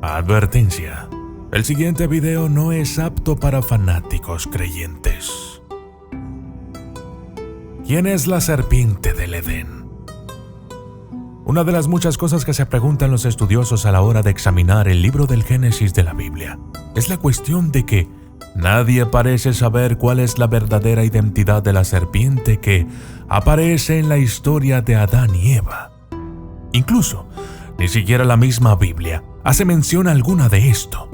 Advertencia: el siguiente video no es apto para fanáticos creyentes. ¿Quién es la serpiente del Edén? Una de las muchas cosas que se preguntan los estudiosos a la hora de examinar el libro del Génesis de la Biblia es la cuestión de que nadie parece saber cuál es la verdadera identidad de la serpiente que aparece en la historia de Adán y Eva. Incluso, ni siquiera la misma Biblia hace mención alguna de esto.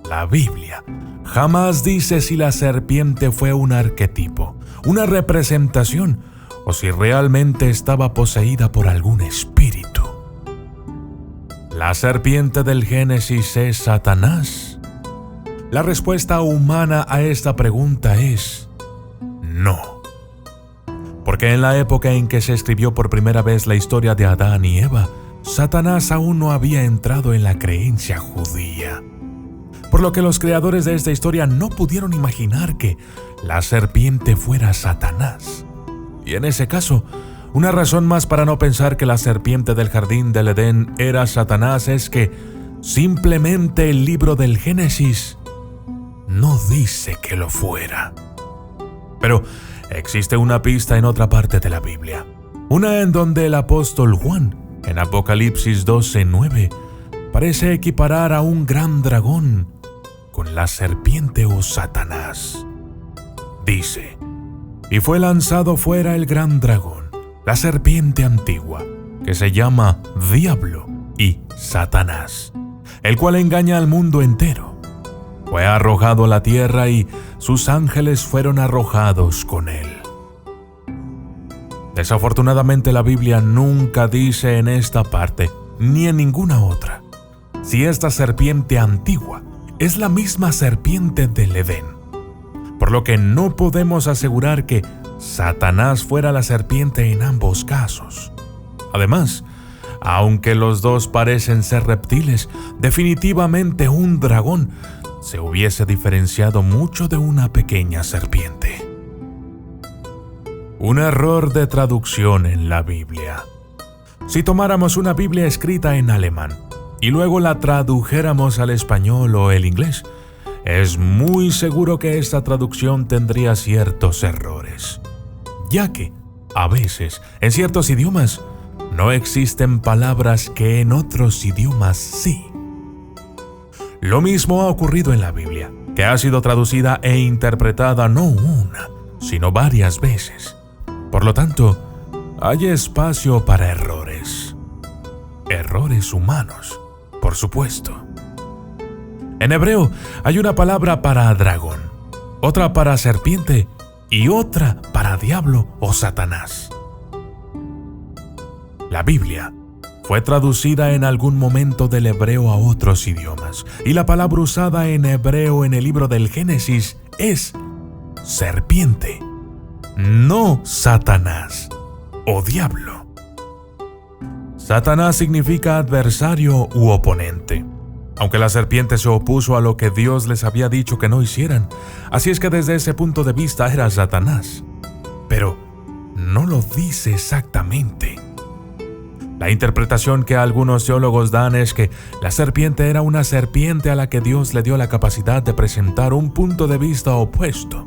La Biblia jamás dice si la serpiente fue un arquetipo, una representación, o si realmente estaba poseída por algún espíritu. ¿La serpiente del Génesis es Satanás? La respuesta humana a esta pregunta es no. Porque en la época en que se escribió por primera vez la historia de Adán y Eva, Satanás aún no había entrado en la creencia judía. Por lo que los creadores de esta historia no pudieron imaginar que la serpiente fuera Satanás. Y en ese caso, una razón más para no pensar que la serpiente del jardín del Edén era Satanás es que simplemente el libro del Génesis no dice que lo fuera. Pero existe una pista en otra parte de la Biblia, una en donde el apóstol Juan, en Apocalipsis 12:9, parece equiparar a un gran dragón con la serpiente o Satanás. Dice: y fue lanzado fuera el gran dragón, la serpiente antigua, que se llama Diablo y Satanás, el cual engaña al mundo entero. Fue arrojado a la tierra y sus ángeles fueron arrojados con él. Desafortunadamente la Biblia nunca dice en esta parte, ni en ninguna otra, si esta serpiente antigua es la misma serpiente del Edén. Por lo que no podemos asegurar que Satanás fuera la serpiente en ambos casos. Además, aunque los dos parecen ser reptiles, definitivamente un dragón se hubiese diferenciado mucho de una pequeña serpiente. Un error de traducción en la Biblia. Si tomáramos una Biblia escrita en alemán y luego la tradujéramos al español o el inglés, es muy seguro que esta traducción tendría ciertos errores, ya que, a veces, en ciertos idiomas, no existen palabras que en otros idiomas sí. Lo mismo ha ocurrido en la Biblia, que ha sido traducida e interpretada no una, sino varias veces. Por lo tanto, hay espacio para errores. Errores humanos, por supuesto. En hebreo hay una palabra para dragón, otra para serpiente y otra para diablo o Satanás. La Biblia fue traducida en algún momento del hebreo a otros idiomas, y la palabra usada en hebreo en el libro del Génesis es serpiente, no Satanás o diablo. Satanás significa adversario u oponente, aunque la serpiente se opuso a lo que Dios les había dicho que no hicieran, así es que desde ese punto de vista era Satanás. Pero no lo dice exactamente. La interpretación que algunos teólogos dan es que la serpiente era una serpiente a la que Dios le dio la capacidad de presentar un punto de vista opuesto,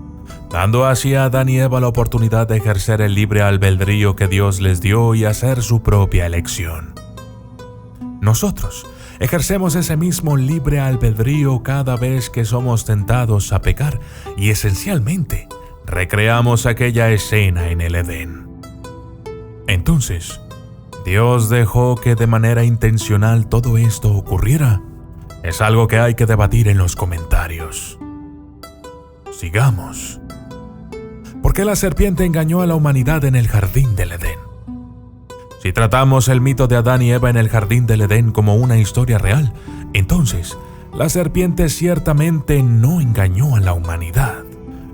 dando así a Adán y Eva la oportunidad de ejercer el libre albedrío que Dios les dio y hacer su propia elección. Nosotros ejercemos ese mismo libre albedrío cada vez que somos tentados a pecar y esencialmente recreamos aquella escena en el Edén. Entonces, ¿Dios dejó que de manera intencional todo esto ocurriera? Es algo que hay que debatir en los comentarios. Sigamos. ¿Por qué la serpiente engañó a la humanidad en el jardín del Edén? Si tratamos el mito de Adán y Eva en el jardín del Edén como una historia real, entonces la serpiente ciertamente no engañó a la humanidad.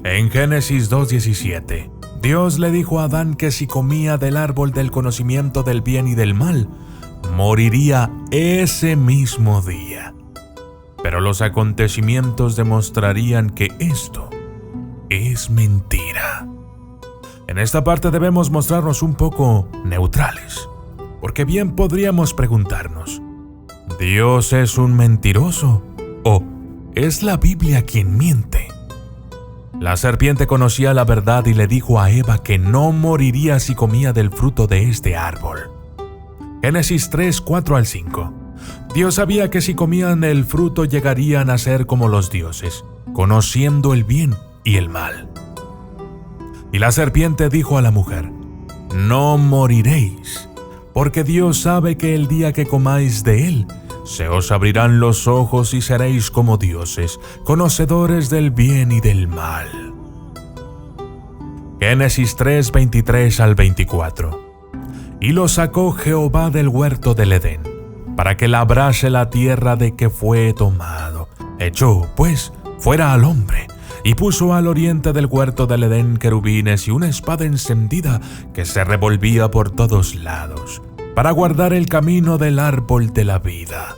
En Génesis 2:17, Dios le dijo a Adán que si comía del árbol del conocimiento del bien y del mal, moriría ese mismo día. Pero los acontecimientos demostrarían que esto es mentira. En esta parte debemos mostrarnos un poco neutrales, porque bien podríamos preguntarnos, ¿Dios es un mentiroso? ¿O es la Biblia quien miente? La serpiente conocía la verdad y le dijo a Eva que no moriría si comía del fruto de este árbol. Génesis 3, 4 al 5. Dios sabía que si comían el fruto llegarían a ser como los dioses, conociendo el bien y el mal. Y la serpiente dijo a la mujer: no moriréis, porque Dios sabe que el día que comáis de él, se os abrirán los ojos y seréis como dioses, conocedores del bien y del mal. Génesis 3, 23 al 24. Y lo sacó Jehová del huerto del Edén, para que labrase la tierra de que fue tomado. Echó, pues, fuera al hombre, y puso al oriente del huerto del Edén querubines y una espada encendida que se revolvía por todos lados, para guardar el camino del árbol de la vida.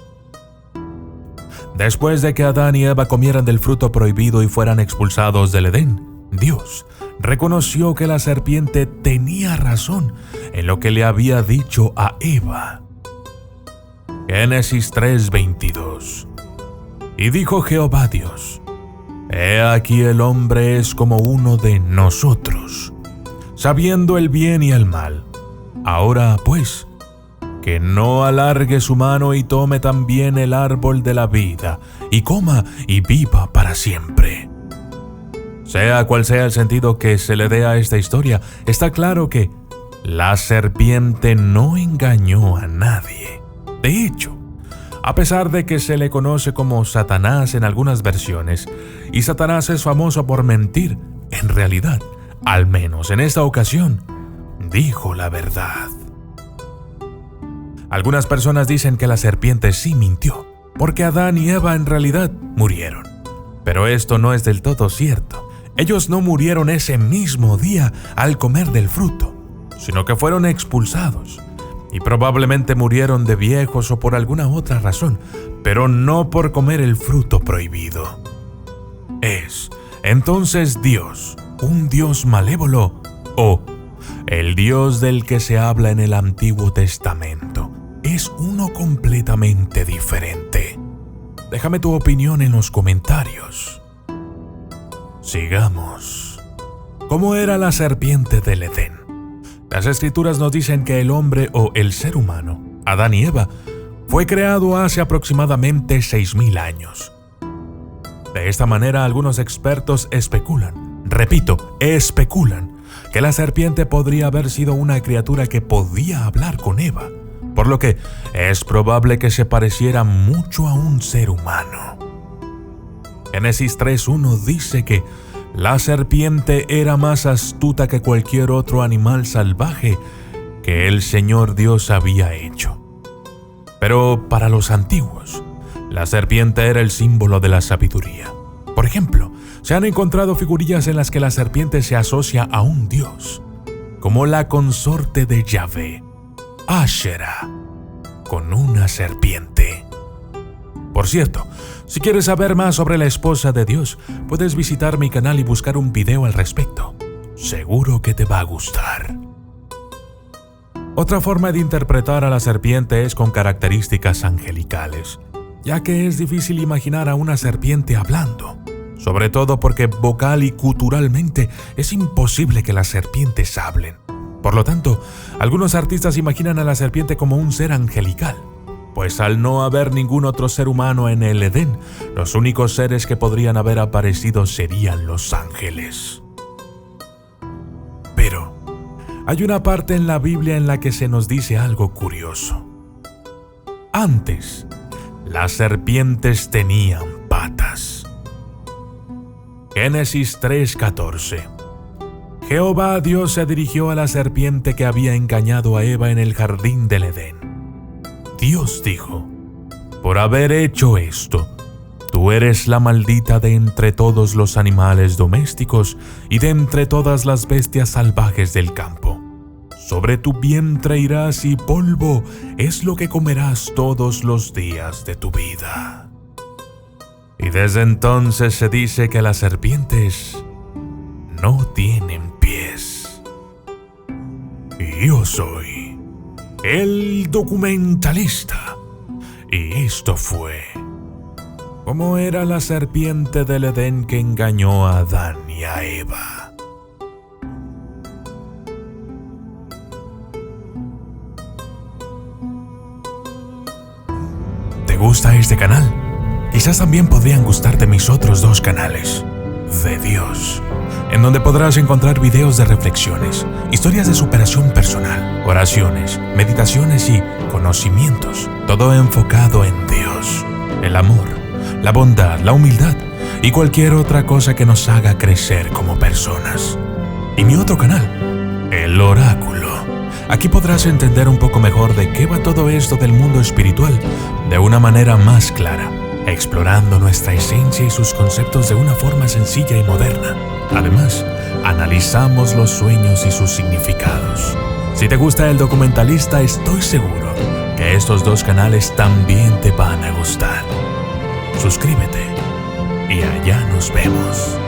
Después de que Adán y Eva comieran del fruto prohibido y fueran expulsados del Edén, Dios reconoció que la serpiente tenía razón en lo que le había dicho a Eva. Génesis 3:22. Y dijo Jehová Dios: he aquí el hombre es como uno de nosotros, sabiendo el bien y el mal. Ahora pues, que no alargue su mano y tome también el árbol de la vida, y coma y viva para siempre. Sea cual sea el sentido que se le dé a esta historia, está claro que la serpiente no engañó a nadie. De hecho, a pesar de que se le conoce como Satanás en algunas versiones, y Satanás es famoso por mentir, en realidad, al menos en esta ocasión, dijo la verdad. Algunas personas dicen que la serpiente sí mintió, porque Adán y Eva en realidad murieron. Pero esto no es del todo cierto. Ellos no murieron ese mismo día al comer del fruto, sino que fueron expulsados. Y probablemente murieron de viejos o por alguna otra razón, pero no por comer el fruto prohibido. ¿Es entonces Dios un Dios malévolo o el Dios del que se habla en el Antiguo Testamento es uno completamente diferente? Déjame tu opinión en los comentarios. Sigamos. ¿Cómo era la serpiente del Edén? Las escrituras nos dicen que el hombre o el ser humano, Adán y Eva, fue creado hace aproximadamente 6,000 años. De esta manera, algunos expertos especulan, que la serpiente podría haber sido una criatura que podía hablar con Eva, por lo que es probable que se pareciera mucho a un ser humano. Génesis 3:1 dice que la serpiente era más astuta que cualquier otro animal salvaje que el Señor Dios había hecho. Pero para los antiguos, la serpiente era el símbolo de la sabiduría. Por ejemplo, se han encontrado figurillas en las que la serpiente se asocia a un dios, como la consorte de Yahvé, Ashera, con una serpiente. Por cierto, si quieres saber más sobre la esposa de Dios, puedes visitar mi canal y buscar un video al respecto. Seguro que te va a gustar. Otra forma de interpretar a la serpiente es con características angelicales, ya que es difícil imaginar a una serpiente hablando, sobre todo porque vocal y culturalmente es imposible que las serpientes hablen. Por lo tanto, algunos artistas imaginan a la serpiente como un ser angelical, pues al no haber ningún otro ser humano en el Edén, los únicos seres que podrían haber aparecido serían los ángeles. Pero hay una parte en la Biblia en la que se nos dice algo curioso. Antes, las serpientes tenían patas. Génesis 3:14. Jehová Dios se dirigió a la serpiente que había engañado a Eva en el jardín del Edén. Dios dijo: por haber hecho esto, tú eres la maldita de entre todos los animales domésticos y de entre todas las bestias salvajes del campo. Sobre tu vientre irás y polvo es lo que comerás todos los días de tu vida. Y desde entonces se dice que las serpientes no tienen pies. Y yo soy el documentalista, Y esto fue cómo era la serpiente del Edén que engañó a Adán y a Eva. ¿Te gusta este canal? Quizás también podrían gustarte mis otros 2 canales de Dios, en donde podrás encontrar videos de reflexiones, historias de superación personal, oraciones, meditaciones y conocimientos, todo enfocado en Dios, el amor, la bondad, la humildad y cualquier otra cosa que nos haga crecer como personas. Y mi otro canal, El Oráculo. Aquí podrás entender un poco mejor de qué va todo esto del mundo espiritual de una manera más clara, explorando nuestra esencia y sus conceptos de una forma sencilla y moderna. Además, analizamos los sueños y sus significados. Si te gusta El Documentalista, estoy seguro que estos 2 canales también te van a gustar. Suscríbete y allá nos vemos.